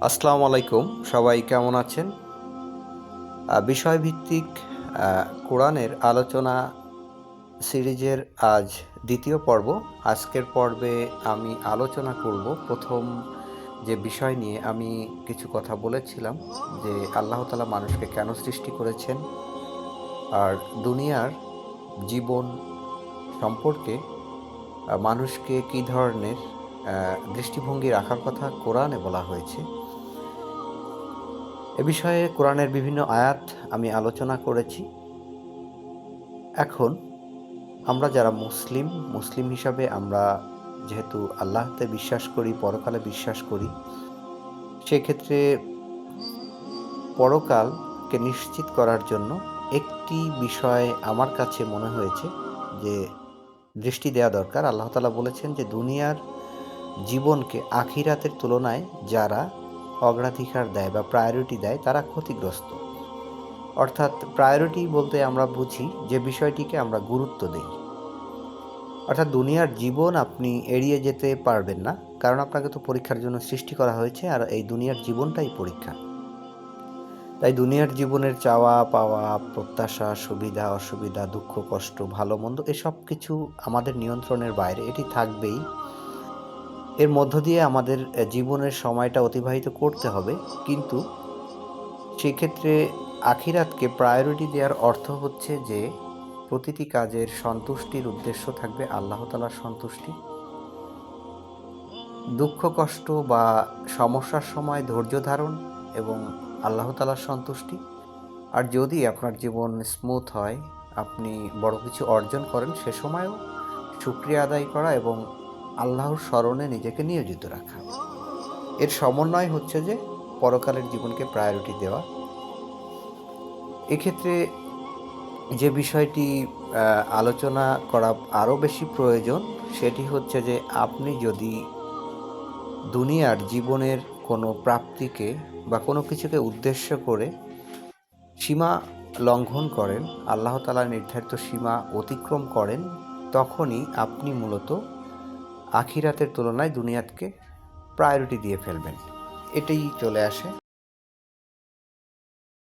আসসালামু আলাইকুম, সবাই কেমন আছেন? বিষয়ভিত্তিক কোরআনের আলোচনা সিরিজের আজ দ্বিতীয় পর্ব। আজকের পর্বে আমি আলোচনা করব প্রথম যে বিষয় নিয়ে আমি কিছু কথা বলেছিলাম যে আল্লাহ তাআলা মানুষকে কেন সৃষ্টি করেছেন আর দুনিয়ার জীবন সম্পর্কে মানুষকে কী ধরনের দৃষ্টিভঙ্গি রাখার কথা কোরআনে বলা হয়েছে। এ বিষয়ে কোরআনের বিভিন্ন আয়াত আমি আলোচনা করেছি। এখন আমরা যারা মুসলিম হিসাবে আমরা যেহেতু আল্লাহতে বিশ্বাস করি, পরকালে বিশ্বাস করি, সেক্ষেত্রে পরকালকে নিশ্চিত করার জন্য একটি বিষয় আমার কাছে মনে হয়েছে যে দৃষ্টি দেওয়া দরকার। আল্লাহ তাআলা বলেছেন যে দুনিয়ার জীবনকে আখিরাতের তুলনায় যারা অগ্রাধিকার দেয় বা প্রায়োরিটি দেয় তারা ক্ষতিগ্রস্ত। অর্থাৎ প্রায়োরিটি বলতে আমরা বুঝি যে বিষয়টিকে আমরা গুরুত্ব দেই। অর্থাৎ দুনিয়ার জীবন আপনি এড়িয়ে যেতে পারবেন না, কারণ আপনাকে তো পরীক্ষার জন্য সৃষ্টি করা হয়েছে, আর এই দুনিয়ার জীবনটাই পরীক্ষা। তাই দুনিয়ার জীবনের চাওয়া পাওয়া, প্রত্যাশা, সুবিধা অসুবিধা, দুঃখ কষ্ট, ভালো মন্দ এসব কিছু আমাদের নিয়ন্ত্রণের বাইরে, এটি থাকবেই। এর মধ্য দিয়ে আমাদের জীবনের সময়টা অতিবাহিত করতে হবে, কিন্তু সেক্ষেত্রে আখিরাতকে প্রায়োরিটি দেওয়ার অর্থ হচ্ছে যে প্রতিটি কাজের সন্তুষ্টির উদ্দেশ্য থাকবে আল্লাহ তাআলার সন্তুষ্টি। দুঃখ কষ্ট বা সমস্যার সময় ধৈর্য ধারণ এবং আল্লাহ তাআলার সন্তুষ্টি। আর যদি আপনার জীবন স্মুথ হয়, আপনি বড় কিছু অর্জন করেন, সে সময়ও শুকরিয়া আদায় করা এবং আল্লাহর স্মরণে নিজেকে নিয়োজিত রাখা। এর সমন্বয় হচ্ছে যে পরকালের জীবনকে প্রায়োরিটি দেওয়া। এক্ষেত্রে যে বিষয়টি আলোচনা করা আরও বেশি প্রয়োজন, সেটি হচ্ছে যে আপনি যদি দুনিয়ার জীবনের কোনো প্রাপ্তিকে বা কোনো কিছুকে উদ্দেশ্য করে সীমা লঙ্ঘন করেন, আল্লাহ তাআলার নির্ধারিত সীমা অতিক্রম করেন, তখনই আপনি মূলত আখিরাতের তুলনায় দুনিয়াকে প্রায়োরিটি দিয়ে ফেলবেন। এটাই চলে আসে।